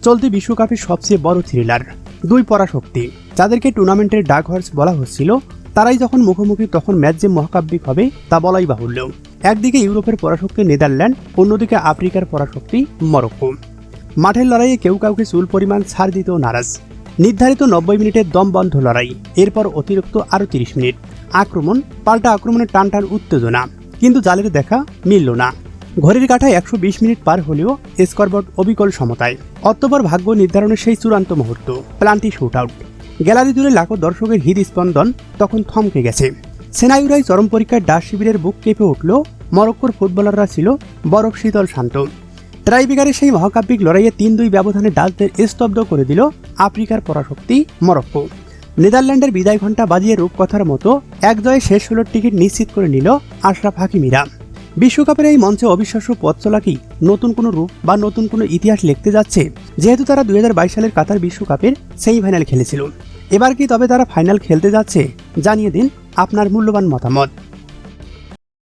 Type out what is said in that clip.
চলতি বিশ্বকাপের সবচেয়ে বড় থ্রিলার। দুই পরাশক্তি, যাদেরকে টুর্নামেন্টের ডার্ক হর্স বলা হচ্ছিল, তারাই যখন মুখোমুখি তখন ম্যাচ যে মহাকাব্যিক হবে তা বলাই বাহুল্য। একদিকে ইউরোপের পরাশক্তি নেদারল্যান্ড, অন্যদিকে আফ্রিকার পরাশক্তি মরক্কো। মাঠের লড়াইয়ে কেউ কাউকে চুল পরিমাণ ছাড় দিতেও নারাজ। নির্ধারিত 90 মিনিটের দম বন্ধ লড়াই, এরপর অতিরিক্ত আরও 30 মিনিট আক্রমণ, পাল্টা আক্রমণের টান টান উত্তেজনা, কিন্তু জালের দেখা মিলল না। ঘড়ির কাঁটায় 120 মিনিট পার হলেও স্কোরবোর্ড অবিকল সমতায়। অতঃপর ভাগ্য নির্ধারণের সেই চূড়ান্ত মুহূর্ত, প্লান্টি শুট আউট। গ্যালারি জুড়ে লাখো দর্শকের হৃদস্পন্দন তখন থমকে গেছে। সেনাইউরাই চরম পরীক্ষায় ডাস শিবিরের বুক কেঁপে উঠল। মরক্কোর ফুটবলাররা ছিল বরফ শীতল শান্ত। ট্রাইব্রেকারের সেই মহাকাব্যিক লড়াইয়ে 3-2 ব্যবধানে ডাচদের স্তব্ধ করে দিল আফ্রিকার পরাশক্তি মরক্কো। নেদারল্যান্ডের বিদায় ঘণ্টা বাজিয়ে রূপকথার মতো এক জয়ে শেষ 16 টিকিট নিশ্চিত করে নিল আশরাফ হাকিমিরা। বিশ্বকাপের এই মঞ্চে অবিশ্বাস্য পথ চলা কি নতুন কোনো রূপ বা নতুন কোনো ইতিহাস লিখতে যাচ্ছে? যেহেতু তারা 2022 সালের কাতার বিশ্বকাপের সেমিফাইনাল খেলেছিল, এবার কি তবে তারা ফাইনাল খেলতে যাচ্ছে? জানিয়ে দিন আপনার মূল্যবান মতামত।